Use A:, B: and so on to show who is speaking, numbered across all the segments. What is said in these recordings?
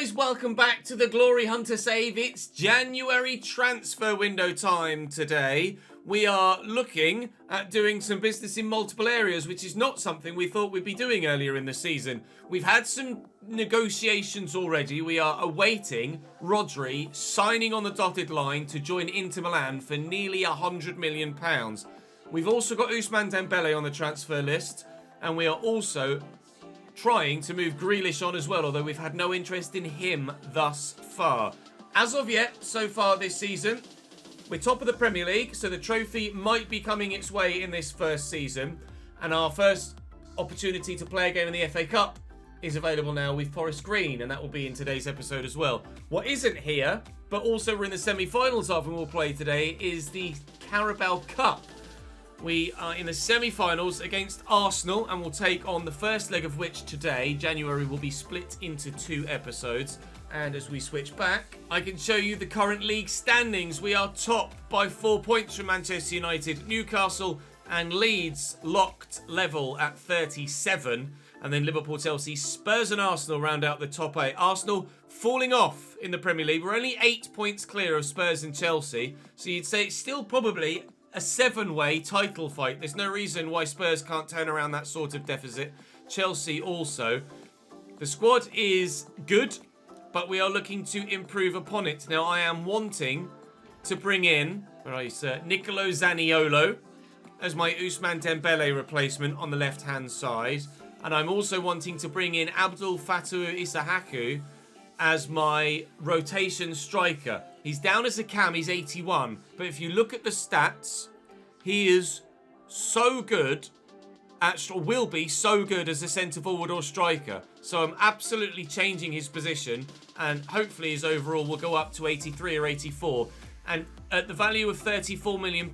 A: guys, welcome back to the GloryHunter save. It's January transfer window time today. We are looking at doing some business in multiple areas, which is not something we thought we'd be doing earlier in the season. We've had some negotiations already. We are awaiting Rodri signing on the dotted line to join Inter Milan for nearly £100 million. We've also got Ousmane Dembele on the transfer list, and we are also trying to move Grealish on as well, although we've had no interest in him thus far. As of yet, so far this season, we're top of the Premier League, so the trophy might be coming its way in this first season. And our first opportunity to play a game in the FA Cup is available now with Forest Green, and that will be in today's episode as well. What isn't here, but also we're in the semi-finals of and we'll play today, is the Carabao Cup. We are in the semi-finals against Arsenal, and we'll take on the first leg of which today. January will be split into 2 episodes. And as we switch back, I can show you the current league standings. We are top by 4 points from Manchester United, Newcastle and Leeds locked level at 37. And then Liverpool, Chelsea, Spurs and Arsenal round out the top 8. Arsenal falling off in the Premier League. We're only 8 points clear of Spurs and Chelsea. So you'd say it's still probably a 7-way title fight. There's no reason why Spurs can't turn around that sort of deficit. Chelsea also. The squad is good, but we are looking to improve upon it. Now, I am wanting to bring in, where are you, sir? Nicolo Zaniolo as my Ousmane Dembele replacement on the left-hand side. And I'm also wanting to bring in Abdul Fattah Issahaku as my rotation striker. He's down as a cam, he's 81. But if you look at the stats, he is so good, or will be so good as a centre forward or striker. So I'm absolutely changing his position, and hopefully his overall will go up to 83 or 84. And at the value of £34 million,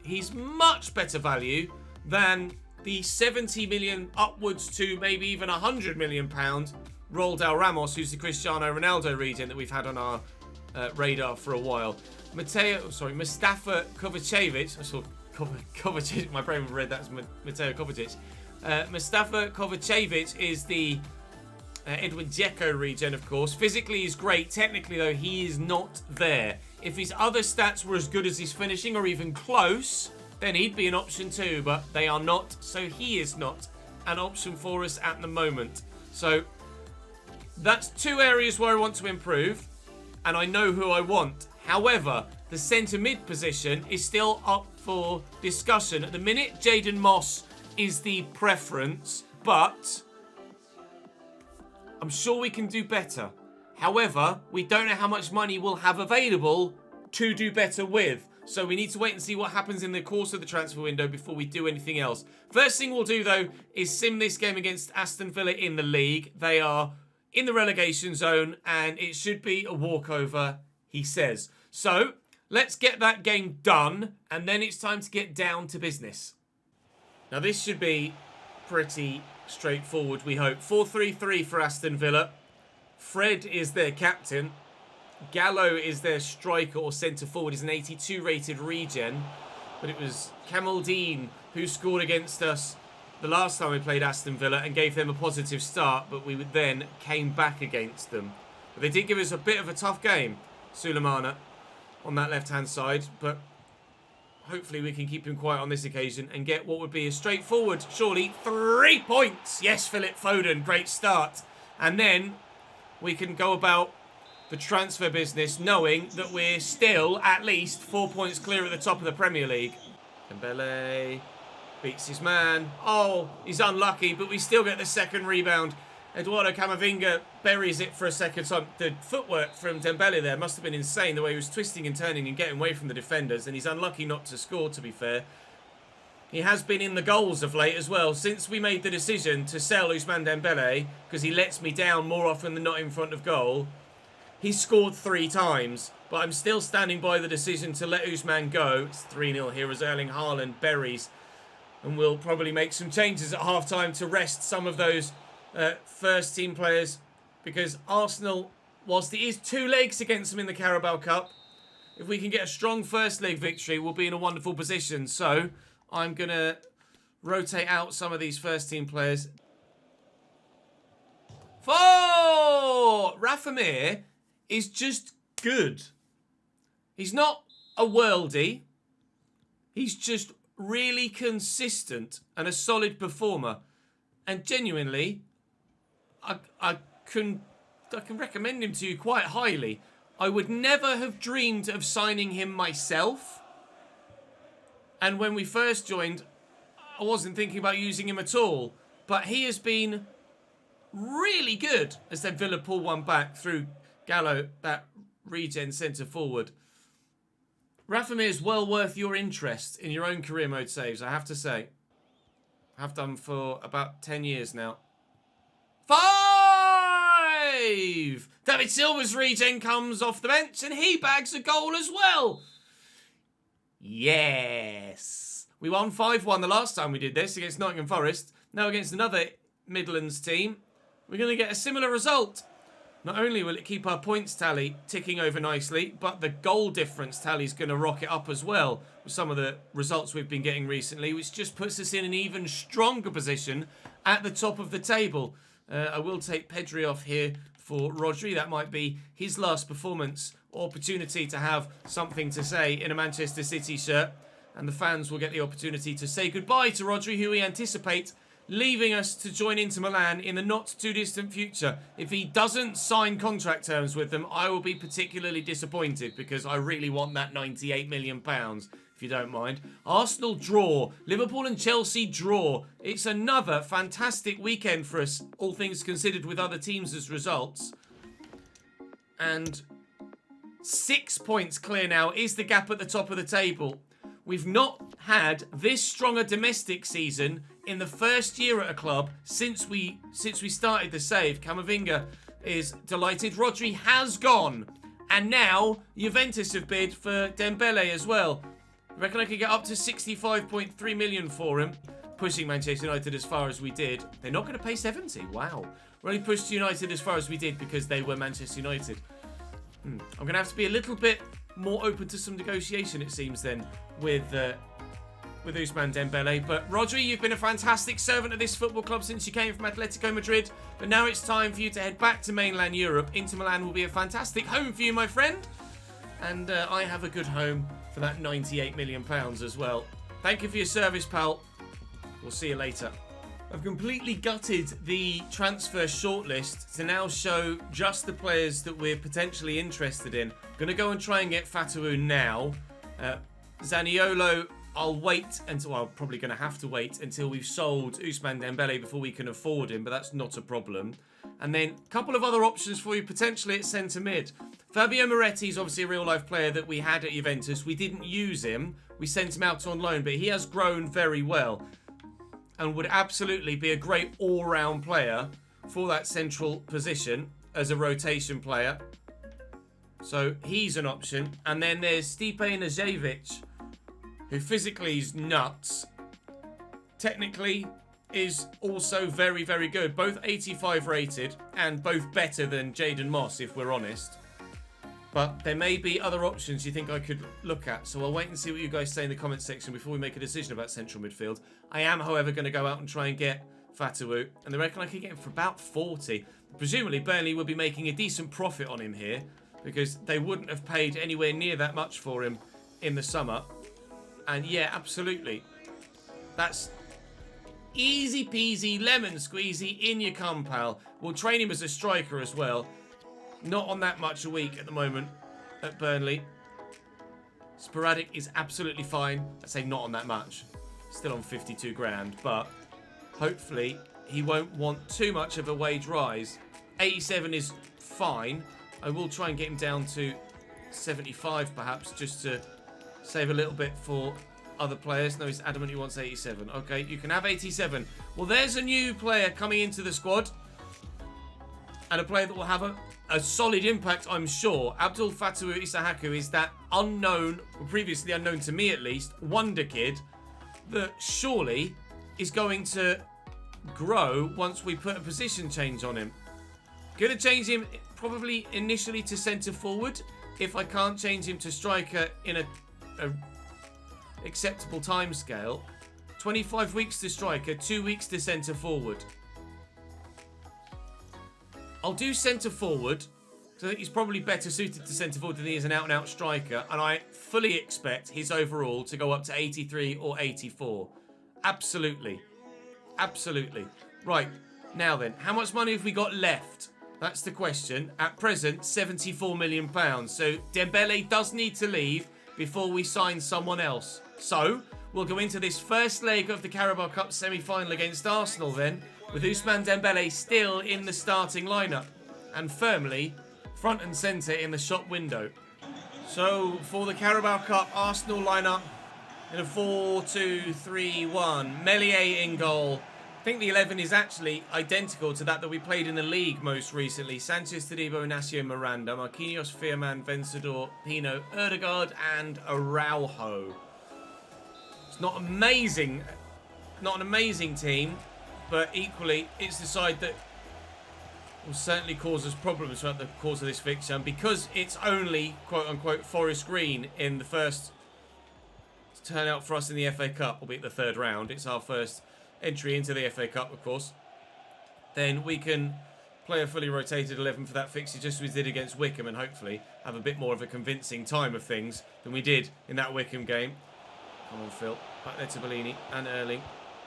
A: he's much better value than the 70 million upwards to maybe even £100 million Roldao Ramos, who's the Cristiano Ronaldo regen that we've had on our radar for a while. Mustafa Kovacevic. I saw Kovacic. My brain read that as Mateo Kovacic. Mustafa Kovacevic is the Edwin Dzeko regen, of course. Physically, he's great. Technically, though, he is not there. If his other stats were as good as his finishing, or even close, then he'd be an option too. But they are not, so he is not an option for us at the moment. So that's 2 areas where I want to improve, and I know who I want. However, the centre mid position is still up for discussion. At the minute, Jayden Moss is the preference, but I'm sure we can do better. However, we don't know how much money we'll have available to do better with. So we need to wait and see what happens in the course of the transfer window before we do anything else. First thing we'll do, though, is sim this game against Aston Villa in the league. They are in the relegation zone, and it should be a walkover, he says. So let's get that game done, and then it's time to get down to business. Now, this should be pretty straightforward, we hope. 4-3-3 for Aston Villa. Fred is their captain. Gallo is their striker or centre forward. He's an 82 rated regen. But it was Kamaldeen who scored against us the last time we played Aston Villa and gave them a positive start, but we then came back against them. But they did give us a bit of a tough game, Sulemana, on that left-hand side. But hopefully we can keep him quiet on this occasion and get what would be a straightforward, surely, 3 points. Yes, Philip Foden, great start. And then we can go about the transfer business knowing that we're still at least 4 points clear at the top of the Premier League. Dembele beats his man. Oh, he's unlucky, but we still get the second rebound. Eduardo Camavinga buries it for a second time. The footwork from Dembele there must have been insane, the way he was twisting and turning and getting away from the defenders, and he's unlucky not to score, to be fair. He has been in the goals of late as well, since we made the decision to sell Ousmane Dembele, because he lets me down more often than not in front of goal. He's scored 3 times, but I'm still standing by the decision to let Ousmane go. It's 3-0 here as Erling Haaland buries, and we'll probably make some changes at half-time to rest some of those first team players, because Arsenal, whilst it is 2 legs against them in the Carabao Cup, if we can get a strong first leg victory, we'll be in a wonderful position. So I'm going to rotate out some of these first team players. 4! Rafamir is just good. He's not a worldie. He's just really consistent and a solid performer. And genuinely, I can recommend him to you quite highly. I would never have dreamed of signing him myself. And when we first joined, I wasn't thinking about using him at all. But he has been really good as then Villa pull one back through Gallo, that regen centre forward. Rafamir is well worth your interest in your own career mode saves, I have to say. I have done for about 10 years now. 5! David Silva's regen comes off the bench and he bags a goal as well. Yes. We won 5-1 the last time we did this against Nottingham Forest. Now against another Midlands team, we're going to get a similar result. Not only will it keep our points tally ticking over nicely, but the goal difference tally is going to rocket up as well with some of the results we've been getting recently, which just puts us in an even stronger position at the top of the table. I will take Pedri off here for Rodri. That might be his last performance opportunity to have something to say in a Manchester City shirt. And the fans will get the opportunity to say goodbye to Rodri, who we anticipate leaving us to join Inter Milan in the not too distant future. If he doesn't sign contract terms with them, I will be particularly disappointed because I really want that £98 million, if you don't mind. Arsenal draw. Liverpool and Chelsea draw. It's another fantastic weekend for us, all things considered, with other teams as results. And 6 points clear now is the gap at the top of the table. We've not had this strong a domestic season in the first year at a club since we started the save. Camavinga is delighted. Rodri has gone. And now Juventus have bid for Dembele as well. I reckon I could get up to 65.3 million for him. Pushing Manchester United as far as we did. They're not going to pay 70. Wow. We only pushed United as far as we did because they were Manchester United. I'm going to have to be a little bit more open to some negotiation, it seems, then, with Ousmane Dembele. But Rodri, you've been a fantastic servant of this football club since you came from Atletico Madrid. But now it's time for you to head back to mainland Europe. Inter Milan will be a fantastic home for you, my friend. And I have a good home for that £98 million as well. Thank you for your service, pal. We'll see you later. I've completely gutted the transfer shortlist to now show just the players that we're potentially interested in. Going to go and try and get Fatawu now. Zaniolo, I'll wait until... Well, I'm probably going to have to wait until we've sold Ousmane Dembele before we can afford him, but that's not a problem. And then a couple of other options for you potentially at centre mid. Fabio Moretti is obviously a real-life player that we had at Juventus. We didn't use him. We sent him out on loan, but he has grown very well and would absolutely be a great all-round player for that central position as a rotation player. So he's an option. And then there's Stipe Nejevic, who physically is nuts. Technically is also very, very good. Both 85 rated and both better than Jadon Moss, if we're honest. But there may be other options you think I could look at. So I'll wait and see what you guys say in the comment section before we make a decision about central midfield. I am, however, going to go out and try and get Fatawu. And they reckon I could get him for about 40. Presumably, Burnley will be making a decent profit on him here, because they wouldn't have paid anywhere near that much for him in the summer. And yeah, absolutely. That's easy peasy, lemon squeezy, in you come, pal. We'll train him as a striker as well. Not on that much a week at the moment at Burnley. Sporadic is absolutely fine. I'd say not on that much. Still on 52 grand, but hopefully he won't want too much of a wage rise. 87 is fine. I will try and get him down to 75 perhaps, just to save a little bit for other players. No, he's adamant he wants 87. Okay, you can have 87. Well, there's a new player coming into the squad. And a player that will have a solid impact, I'm sure. Abdul Fatawu Isahaku is that unknown, or previously unknown to me at least, wonder kid that surely is going to grow once we put a position change on him. Going to change him probably initially to centre forward if I can't change him to striker in a acceptable time scale. 25 weeks to striker, 2 weeks to centre forward. I'll do centre forward. So I think he's probably better suited to centre forward than he is an out-and-out striker. And I fully expect his overall to go up to 83 or 84. Absolutely. Absolutely. Right. Now then, how much money have we got left? That's the question. At present, £74 million. So Dembele does need to leave before we sign someone else. So we'll go into this first leg of the Carabao Cup semi-final against Arsenal then, with Ousmane Dembele still in the starting lineup and firmly front and centre in the shop window. So for the Carabao Cup Arsenal lineup in a 4-2-3-1, Meslier in goal. I think the 11 is actually identical to that we played in the league most recently. Sanchez, Todibo, Inacio, Miranda, Marquinhos, Firman, Vencedor, Pino, Ødegaard and Araujo. It's not amazing, not an amazing team, but equally it's the side that will certainly cause us problems throughout the course of this fixture. And because it's only quote-unquote forest green in the first turnout for us in the FA Cup, albeit the third round, it's our first entry into the FA Cup, of course, then we can play a fully rotated 11 for that fixture just as we did against Wickham and hopefully have a bit more of a convincing time of things than we did in that Wickham game. Come on, Phil. Back there to Bellini and Erling.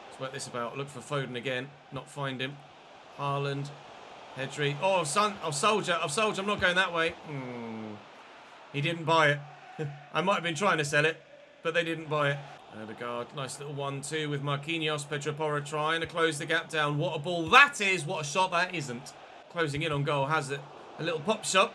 A: Let's work this about. Look for Foden again. Not find him. Haaland. Pedri. Oh, Soldier. I'm not going that way. He didn't buy it. I might have been trying to sell it, but they didn't buy it. Ødegaard, nice little 1-2 with Marquinhos. Pedro Porro trying to close the gap down. What a ball that is. What a shot that isn't. Closing in on goal has it. A little pop shot,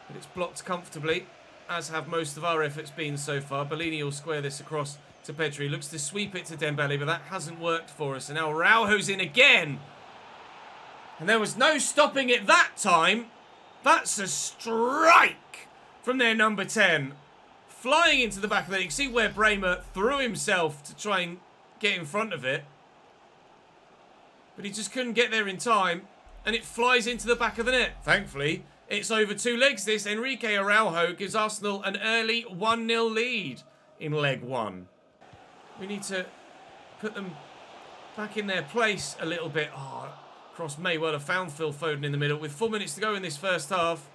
A: but it's blocked comfortably, as have most of our efforts been so far. Bellini will square this across to Pedri. Looks to sweep it to Dembele, but that hasn't worked for us. And now Araujo's in again. And there was no stopping it that time. That's a strike from their number 10. Flying into the back of the net. You can see where Bremer threw himself to try and get in front of it. But he just couldn't get there in time. And it flies into the back of the net. Thankfully, it's over two legs this. Enrique Araujo gives Arsenal an early 1-0 lead in leg one. We need to put them back in their place a little bit. Oh, cross may well have found Phil Foden in the middle. With 4 minutes to go in this first half.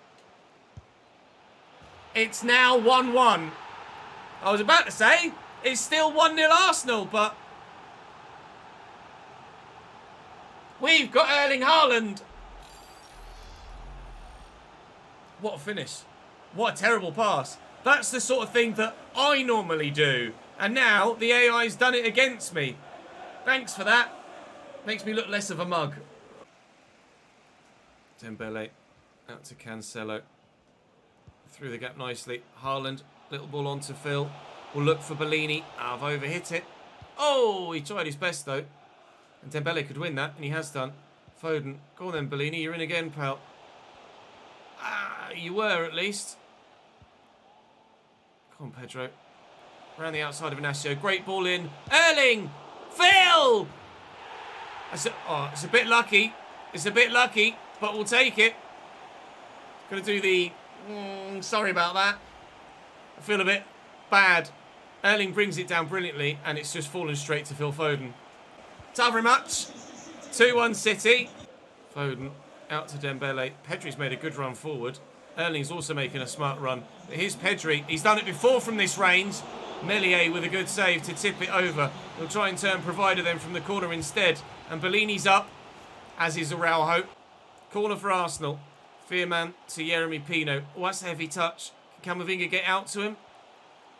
A: It's now 1-1. I was about to say, it's still 1-0 Arsenal, but we've got Erling Haaland. What a finish. What a terrible pass. That's the sort of thing that I normally do. And now the AI's done it against me. Thanks for that. Makes me look less of a mug. Dembele out to Cancelo. Through the gap nicely. Haaland, little ball on to Phil. We'll look for Bellini. I've overhit it. Oh, he tried his best though. And Dembele could win that, and he has done. Foden. Go on then, Bellini. You're in again, pal. Ah, you were at least. Come on, Pedro. Around the outside of Inacio. Great ball in. Erling! Phil! It's a bit lucky. It's a bit lucky, but we'll take it. Gonna do the... sorry about that. I feel a bit bad. Erling brings it down brilliantly, and it's just fallen straight to Phil Foden. Thank you very much. 2-1 City. Foden out to Dembele. Pedri's made a good run forward. Erling's also making a smart run. But here's Pedri. He's done it before from this range. Meslier with a good save to tip it over. He'll try and turn provider then from the corner instead. And Bellini's up, as is Araujo. Corner for Arsenal. Firman to Jeremy Pino. Oh, that's a heavy touch. Can Camavinga get out to him?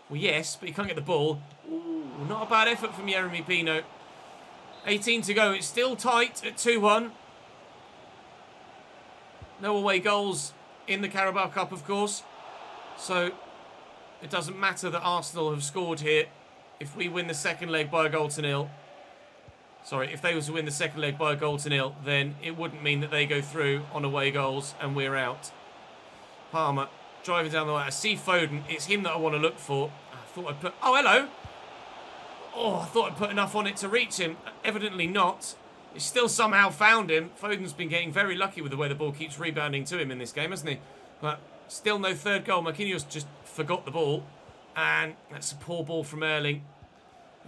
A: Well, yes, but he can't get the ball. Ooh, not a bad effort from Jeremy Pino. 18 to go. It's still tight at 2-1. No away goals in the Carabao Cup, of course. So it doesn't matter that Arsenal have scored here. If we win the second leg by a goal to nil. Sorry, if they was to win the second leg by a goal to nil, then it wouldn't mean that they go through on away goals and we're out. Palmer driving down the way. I see Foden. It's him that I want to look for. I thought I'd put... Oh, hello. Oh, I thought I'd put enough on it to reach him. Evidently not. He still somehow found him. Foden's been getting very lucky with the way the ball keeps rebounding to him in this game, hasn't he? But still no third goal. Marquinhos just forgot the ball. And that's a poor ball from Erling.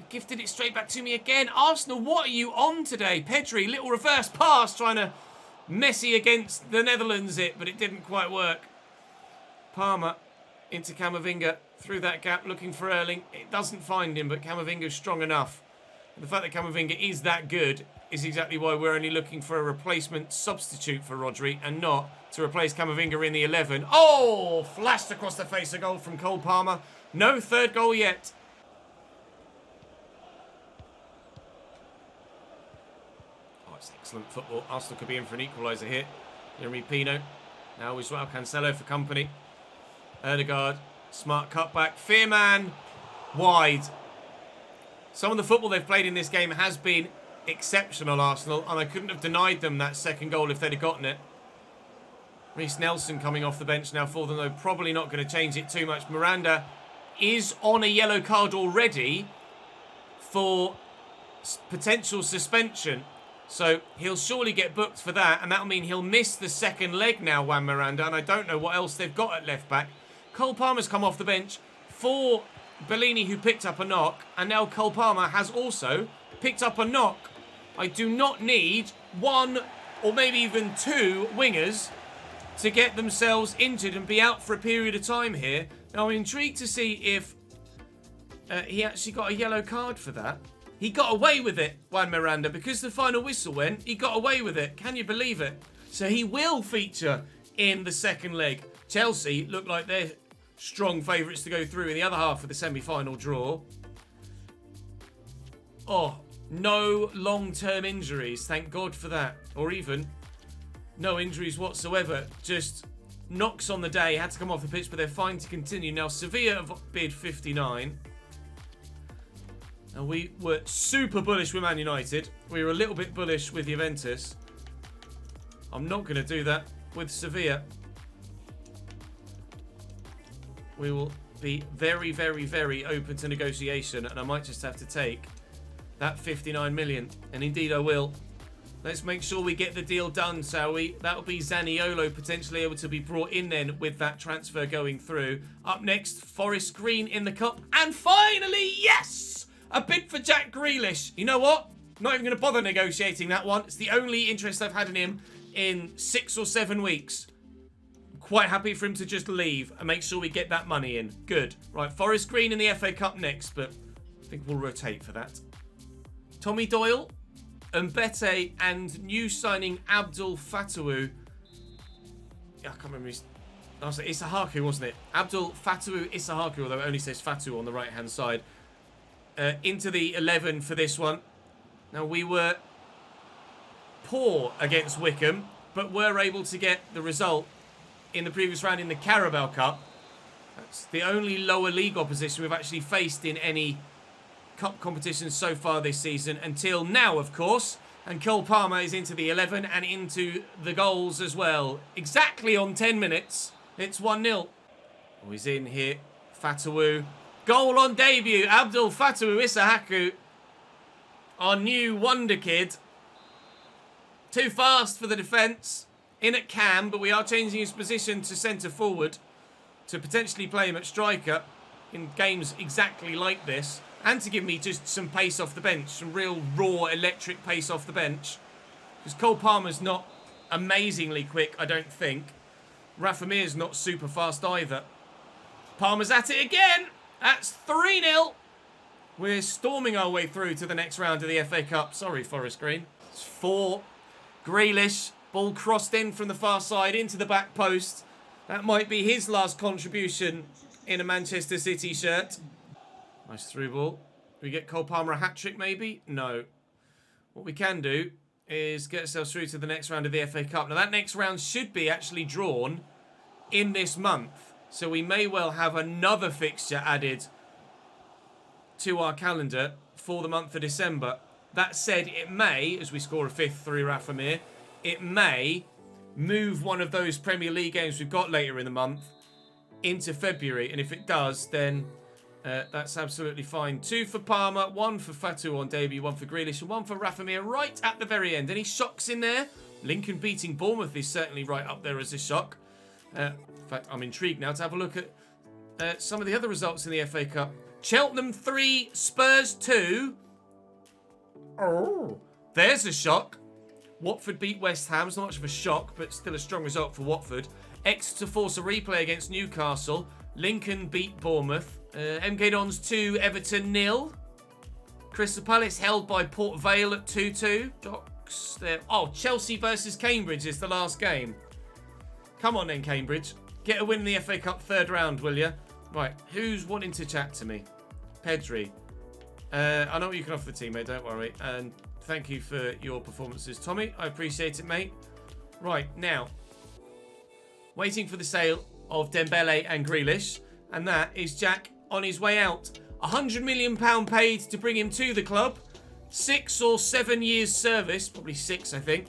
A: Gifted it straight back to me again. Arsenal, what are you on today? Pedri, little reverse pass, trying to Messi against the Netherlands but it didn't quite work. Palmer into Camavinga through that gap looking for Erling. It doesn't find him, but Camavinga's strong enough. And the fact that Camavinga is that good is exactly why we're only looking for a replacement substitute for Rodri and not to replace Camavinga in the 11. Oh, flashed across the face, a goal from Cole Palmer. No third goal yet. Oh, it's excellent football. Arsenal could be in for an equaliser here. Jeremy Pino. Now with Joao Cancelo for company. Erdegaard, smart cutback. Fearman, wide. Some of the football they've played in this game has been exceptional, Arsenal, and I couldn't have denied them that second goal if they'd have gotten it. Reece Nelson coming off the bench now for them, though probably not going to change it too much. Miranda is on a yellow card already for potential suspension, so he'll surely get booked for that, and that'll mean he'll miss the second leg now, Juan Miranda, and I don't know what else they've got at left back. Cole Palmer's come off the bench for Bellini, who picked up a knock, and now Cole Palmer has also picked up a knock. I do not need one or maybe even two wingers to get themselves injured and be out for a period of time here. Now, I'm intrigued to see if he actually got a yellow card for that. He got away with it, Juan Miranda, because the final whistle went. He got away with it. Can you believe it? So he will feature in the second leg. Chelsea look like they're strong favourites to go through in the other half of the semi-final draw. Oh, no long-term injuries. Thank God for that. Or even no injuries whatsoever. Just knocks on the day. Had to come off the pitch, but they're fine to continue. Now, Sevilla have bid 59. And we were super bullish with Man United. We were a little bit bullish with Juventus. I'm not going to do that with Sevilla. We will be very, very, very open to negotiation, and I might just have to take that 59 million. And indeed I will. Let's make sure we get the deal done, shall we? That'll be Zaniolo potentially able to be brought in then with that transfer going through. Up next, Forest Green in the cup. And finally, yes! A bid for Jack Grealish. You know what? Not even going to bother negotiating that one. It's the only interest I've had in him in 6 or 7 weeks. Quite happy for him to just leave and make sure we get that money in. Good. Right, Forest Green in the FA Cup next, but I think we'll rotate for that. Tommy Doyle, Mbete, and new signing Abdul Fatawu. Yeah, I can't remember his... Oh, Isahaku, wasn't it? Abdul Fatawu Isahaku, although it only says Fatu on the right-hand side. Into the 11 for this one. Now, we were poor against Wickham, but were able to get the result in the previous round in the Carabao Cup. That's the only lower league opposition we've actually faced in any cup competitions so far this season, until now, of course. And Cole Palmer is into the 11 and into the goals as well. Exactly on 10 minutes. It's 1-0. Oh, he's in here. Fatawu. Goal on debut. Abdul Fatawu Isahaku. Our new wonder kid. Too fast for the defence. In at cam, but we are changing his position to centre forward to potentially play him at striker in games exactly like this, and to give me just some pace off the bench, some real raw electric pace off the bench, because Cole Palmer's not amazingly quick, I don't think. Rafa Mir's not super fast either. Palmer's at it again. That's 3-0. We're storming our way through to the next round of the FA Cup. Sorry, Forest Green. It's 4. Grealish. Ball crossed in from the far side into the back post. That might be his last contribution in a Manchester City shirt. Nice through ball. We get Cole Palmer a hat-trick maybe? No. What we can do is get ourselves through to the next round of the FA Cup. Now that next round should be actually drawn in this month. So we may well have another fixture added to our calendar for the month of December. That said, it may, as we score a 5th through Rafa Mir, it may move one of those Premier League games we've got later in the month into February. And if it does, then that's absolutely fine. 2 for Palmer, 1 for Fatu on debut, 1 for Grealish, and 1 for Rafa Mir right at the very end. Any shocks in there? Lincoln beating Bournemouth is certainly right up there as a shock. In fact, I'm intrigued now to have a look at some of the other results in the FA Cup. Cheltenham 3, Spurs 2. Oh, there's a shock. Watford beat West Ham. It's not much of a shock, but still a strong result for Watford. Exeter force a replay against Newcastle. Lincoln beat Bournemouth. MK Dons 2, Everton 0. Crystal Palace held by Port Vale at 2-2. Docks there. Oh, Chelsea versus Cambridge is the last game. Come on then, Cambridge. Get a win in the FA Cup third round, will you? Right, who's wanting to chat to me? Pedri. I know what you can offer the team, mate, don't worry. And thank you for your performances, Tommy. I appreciate it, mate. Right, now. Waiting for the sale of Dembele and Grealish. And that is Jack on his way out. £100 million paid to bring him to the club. 6 or 7 years service. Probably 6, I think.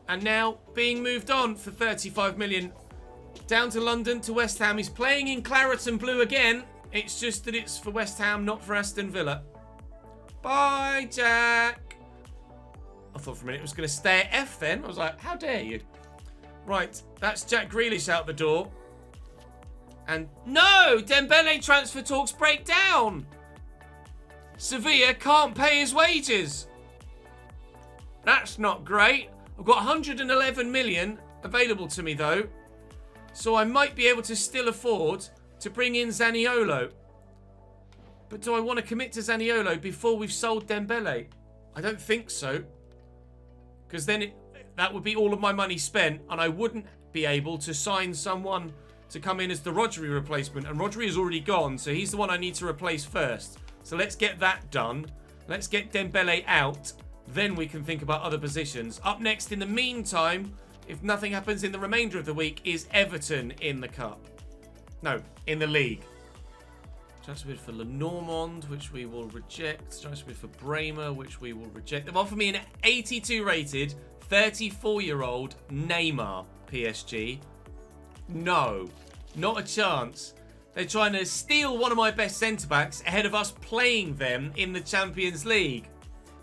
A: And now being moved on for 35 million. Down to London, to West Ham. He's playing in claret and blue again. It's just that it's for West Ham, not for Aston Villa. Bye, Jack. I thought for a minute it was going to stay at F then. I was like, how dare you? Right, that's Jack Grealish out the door. And no, Dembele transfer talks break down. Sevilla can't pay his wages. That's not great. I've got 111 million available to me though. So I might be able to still afford to bring in Zaniolo. But do I want to commit to Zaniolo before we've sold Dembele? I don't think so. Because then that would be all of my money spent and I wouldn't be able to sign someone to come in as the Rodri replacement. And Rodri is already gone, so he's the one I need to replace first. So let's get that done. Let's get Dembele out. Then we can think about other positions. Up next in the meantime, if nothing happens in the remainder of the week, is Everton in the Cup. No, in the league. Transfer bid for Lenormand, which we will reject. Transfer bid for Bremer, which we will reject. They've offered me an 82 rated, 34-year-old Neymar PSG. No, not a chance. They're trying to steal one of my best centre-backs ahead of us playing them in the Champions League.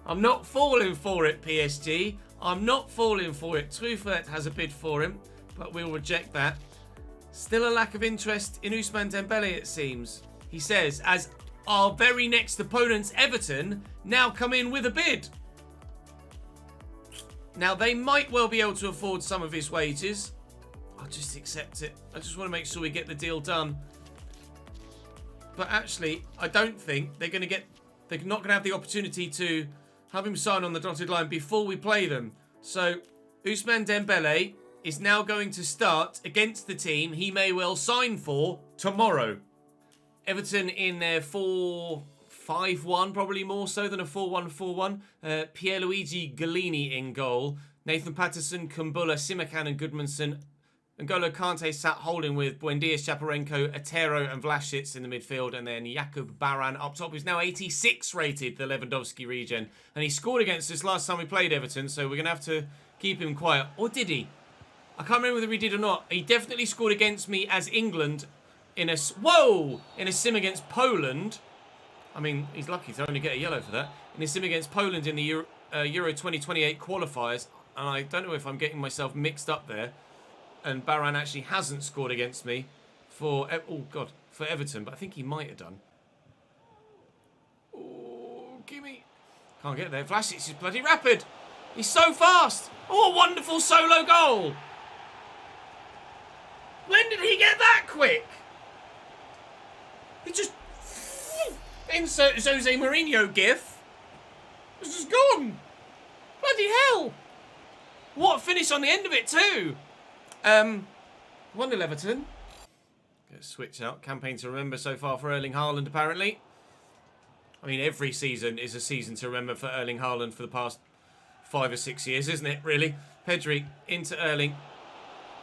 A: I'm not falling for it, PSG. I'm not falling for it. Truffert has a bid for him, but we'll reject that. Still a lack of interest in Ousmane Dembele, it seems. He says, as our very next opponents, Everton, now come in with a bid. Now, they might well be able to afford some of his wages. I'll just accept it. I just want to make sure we get the deal done. But actually, I don't think they're not going to have the opportunity to have him sign on the dotted line before we play them. So, Ousmane Dembele is now going to start against the team he may well sign for tomorrow. Everton in their 4-5-1, probably more so than a 4-1-4-1. Pierluigi Galini in goal. Nathan Patterson, Kumbula, Simakan and Goodmanson. N'Golo Kante sat holding with Buendia, Shaparenko, Otero and Vlasic in the midfield. And then Jakub Baran up top, who's now 86 rated, the Lewandowski regen. And he scored against us last time we played Everton, so we're going to have to keep him quiet. Or did he? I can't remember whether he did or not. He definitely scored against me as England in a sim against Poland. I mean, he's lucky to only get a yellow for that. In a sim against Poland in the Euro 2028 qualifiers. And I don't know if I'm getting myself mixed up there. And Baran actually hasn't scored against me for Everton, but I think he might have done. Oh, gimme. Can't get there. Vlasic is bloody rapid. He's so fast. Oh, a wonderful solo goal. When did he get that quick? He just... Insert Jose Mourinho gif. It's just gone. Bloody hell. What a finish on the end of it too. 1-0 Everton. Get a switch out. Campaign to remember so far for Erling Haaland, apparently. I mean, every season is a season to remember for Erling Haaland for the past 5 or 6 years, isn't it, really? Pedri into Erling.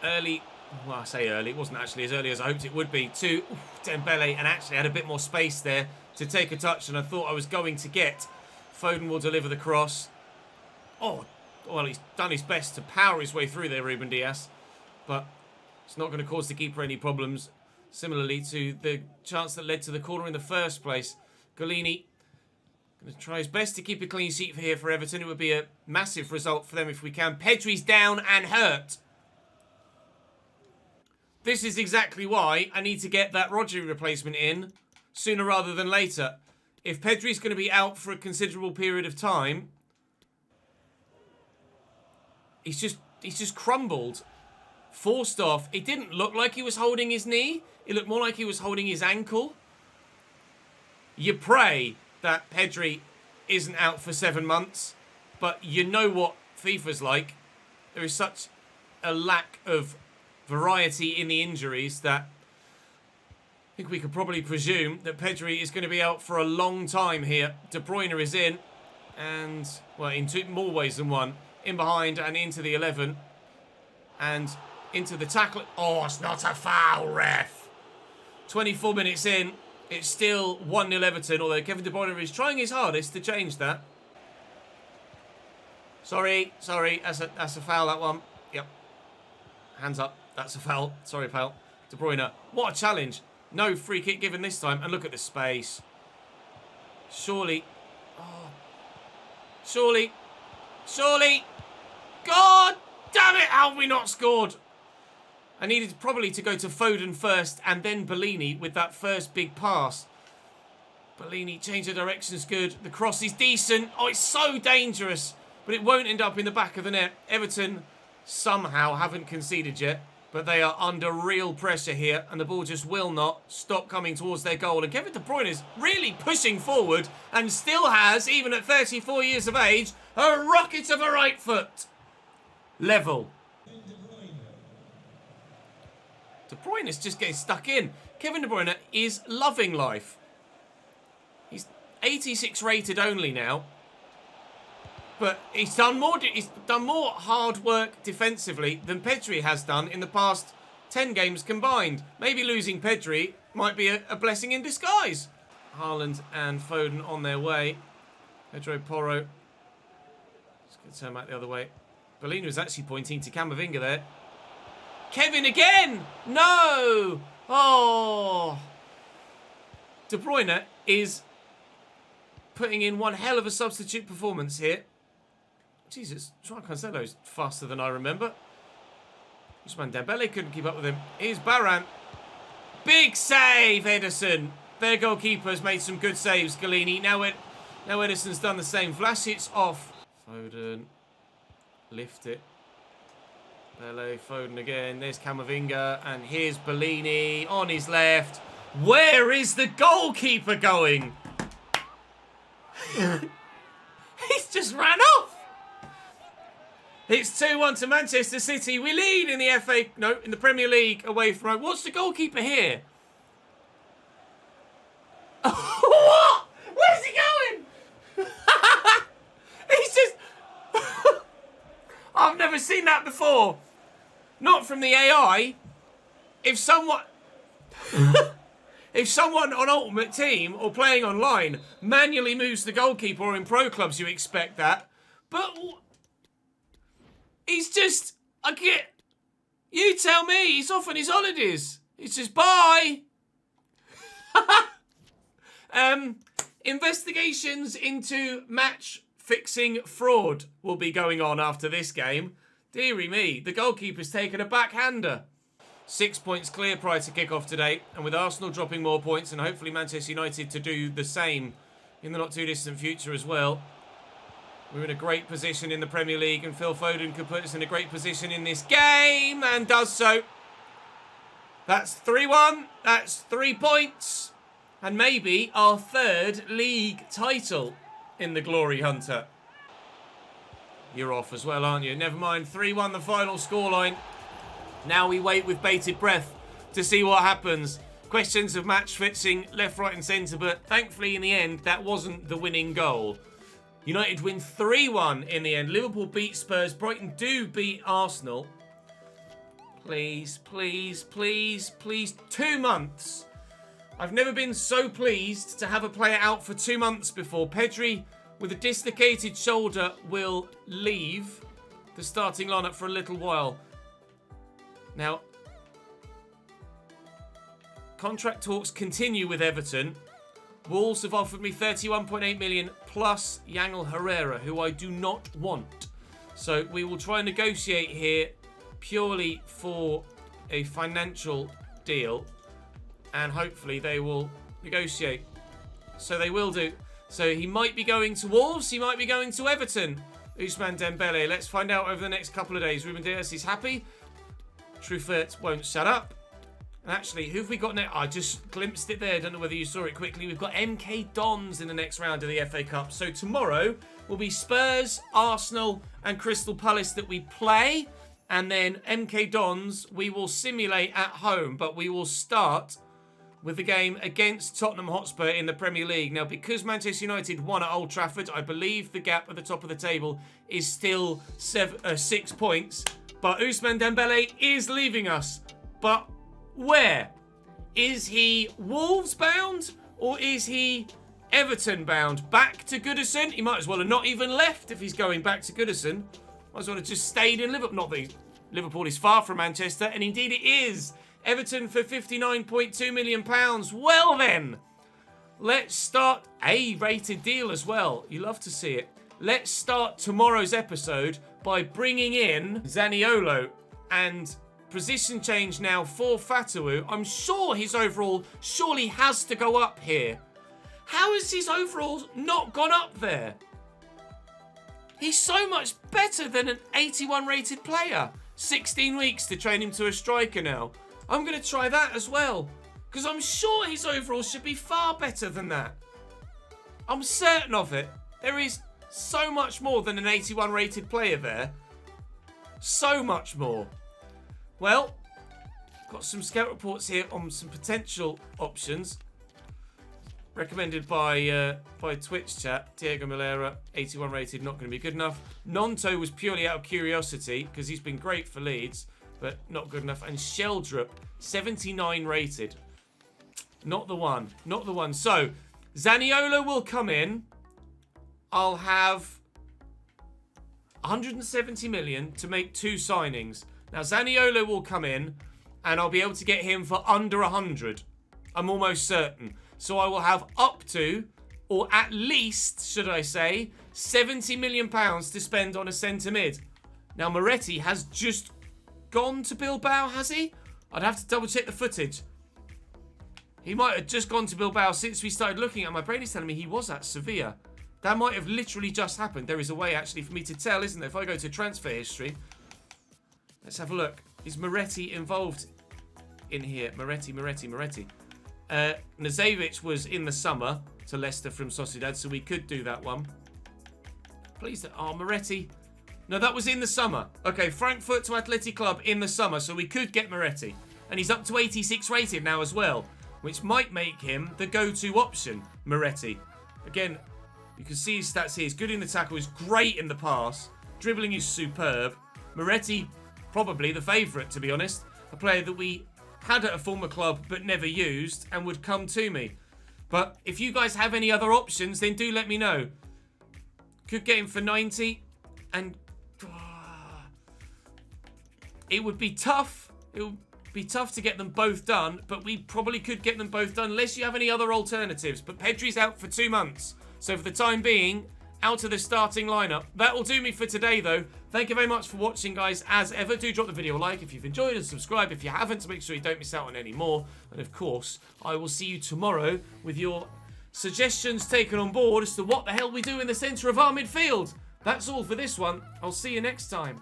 A: Early. Well, I say early. It wasn't actually as early as I hoped it would be. To Dembele, and actually had a bit more space there to take a touch than I thought I was going to get. Foden will deliver the cross. Oh, well, he's done his best to power his way through there, Ruben Dias. But it's not going to cause the keeper any problems. Similarly to the chance that led to the corner in the first place. Galini going to try his best to keep a clean sheet here for Everton. It would be a massive result for them if we can. Pedri's down and hurt. This is exactly why I need to get that Rodri replacement in sooner rather than later. If Pedri's going to be out for a considerable period of time, he's just crumbled. Forced off. It didn't look like he was holding his knee. It looked more like he was holding his ankle. You pray that Pedri isn't out for 7 months. But you know what FIFA's like. There is such a lack of variety in the injuries that I think we could probably presume that Pedri is going to be out for a long time here. De Bruyne is in. And, well, in more ways than one. In behind and into the 11. And into the tackle. Oh, it's not a foul, ref. 24 minutes in. It's still 1-0 Everton, although Kevin De Bruyne is trying his hardest to change that. Sorry. That's a foul, that one. Yep. Hands up. That's a foul. Sorry, pal. De Bruyne. What a challenge. No free kick given this time. And look at the space. Surely. Oh. Surely. God damn it. How have we not scored? I needed probably to go to Foden first and then Bellini with that first big pass. Bellini, change of direction's good. The cross is decent. Oh, it's so dangerous. But it won't end up in the back of the net. Everton somehow haven't conceded yet. But they are under real pressure here. And the ball just will not stop coming towards their goal. And Kevin De Bruyne is really pushing forward. And still has, even at 34 years of age, a rocket of a right foot. Level. De Bruyne is just getting stuck in. Kevin De Bruyne is loving life. He's 86 rated only now. But he's done more hard work defensively than Pedri has done in the past 10 games combined. Maybe losing Pedri might be a blessing in disguise. Haaland and Foden on their way. Pedro Porro. Just going to turn back the other way. Bellini was actually pointing to Camavinga there. Kevin again! No! Oh! De Bruyne is putting in one hell of a substitute performance here. Jesus, João Cancelo's faster than I remember. Ousmane Dembele couldn't keep up with him. Here's Baran. Big save, Ederson. Their goalkeeper's made some good saves, Galini. Now Ederson's done the same. Vlasic's off. Foden. Lift it. Pele, Foden again. There's Camavinga. And here's Bellini on his left. Where is the goalkeeper going? He's just ran off. It's 2-1 to Manchester City. We lead in the in the Premier League away from home. What's the goalkeeper here? What? Where's he going? He's just... I've never seen that before. Not from the AI. If someone on Ultimate Team or playing online manually moves the goalkeeper, or in pro clubs you expect that. But he's just... You tell me. He's off on his holidays. He's just bye. Investigations into match-fixing fraud will be going on after this game. Deary me, the goalkeeper's taken a backhander. 6 points clear prior to kick-off today, and with Arsenal dropping more points and hopefully Manchester United to do the same in the not-too-distant future as well. We're in a great position in the Premier League, and Phil Foden could put us in a great position in this game, and does so. That's 3-1. That's 3 points. And maybe our third league title in the GloryHunter. You're off as well, aren't you? Never mind. 3-1 the final scoreline. Now we wait with bated breath to see what happens. Questions of match fixing left, right and centre, but thankfully in the end that wasn't the winning goal. United win 3-1 in the end. Liverpool beat Spurs. Brighton do beat Arsenal. Please, please, please, please. 2 months. I've never been so pleased to have a player out for 2 months before. Pedri, with a dislocated shoulder, will leave the starting lineup for a little while. Now, contract talks continue with Everton. Wolves have offered me 31.8 million plus Yangel Herrera, who I do not want. So we will try and negotiate here purely for a financial deal. And hopefully they will negotiate. So they will do. So he might be going to Wolves. He might be going to Everton. Ousmane Dembele. Let's find out over the next couple of days. Ruben Dias is happy. Truffert won't shut up. And actually, who have we got next? I just glimpsed it there. Don't know whether you saw it quickly. We've got MK Dons in the next round of the FA Cup. So tomorrow will be Spurs, Arsenal and Crystal Palace that we play. And then MK Dons we will simulate at home. But we will start with the game against Tottenham Hotspur in the Premier League. Now, because Manchester United won at Old Trafford, I believe the gap at the top of the table is still 6 points. But Ousmane Dembele is leaving us. But where? Is he Wolves bound or is he Everton bound? Back to Goodison? He might as well have not even left if he's going back to Goodison. Might as well have just stayed in Liverpool. Not that Liverpool is far from Manchester, and indeed it is. Everton for £59.2 million. Well then, let's start a rated deal as well. You love to see it. Let's start tomorrow's episode by bringing in Zaniolo and position change now for Fatawu. I'm sure his overall surely has to go up here. How has his overall not gone up there? He's so much better than an 81 rated player. 16 weeks to train him to a striker now. I'm going to try that as well, because I'm sure his overall should be far better than that. I'm certain of it. There is so much more than an 81 rated player there. So much more. Well, got some scout reports here on some potential options. Recommended by Twitch chat. Diego Milera, 81 rated, not going to be good enough. Nonto was purely out of curiosity because he's been great for Leeds, but not good enough. And Sheldrup, 79 rated. Not the one. Not the one. So, Zaniolo will come in. I'll have 170 million to make 2 signings. Now, Zaniolo will come in, and I'll be able to get him for under 100. I'm almost certain. So I will have up to, or at least, should I say, £70 million to spend on a centre mid. Now, Moretti has just gone to Bilbao, has he? I'd have to double check the footage. He might have just gone to Bilbao since we started looking at. My brain is telling me he was at Sevilla. That might have literally just happened. There is a way actually for me to tell, isn't there? If I go to transfer history, let's have a look. Is Moretti involved in here? Moretti. Nazevic was in the summer to Leicester from Sociedad, so we could do that one. Please, Moretti. No, that was in the summer. Okay, Frankfurt to Athletic Club in the summer, so we could get Moretti. And he's up to 86 rated now as well, which might make him the go-to option, Moretti. Again, you can see his stats here. He's good in the tackle, he's great in the pass. Dribbling is superb. Moretti, probably the favourite, to be honest. A player that we had at a former club but never used and would come to me. But if you guys have any other options, then do let me know. Could get him for 90 and it would be tough. It would be tough to get them both done, but we probably could get them both done unless you have any other alternatives. But Pedri's out for 2 months. So for the time being, out of the starting lineup. That will do me for today, though. Thank you very much for watching, guys. As ever, do drop the video a like if you've enjoyed and subscribe if you haven't to make sure you don't miss out on any more. And of course, I will see you tomorrow with your suggestions taken on board as to what the hell we do in the centre of our midfield. That's all for this one. I'll see you next time.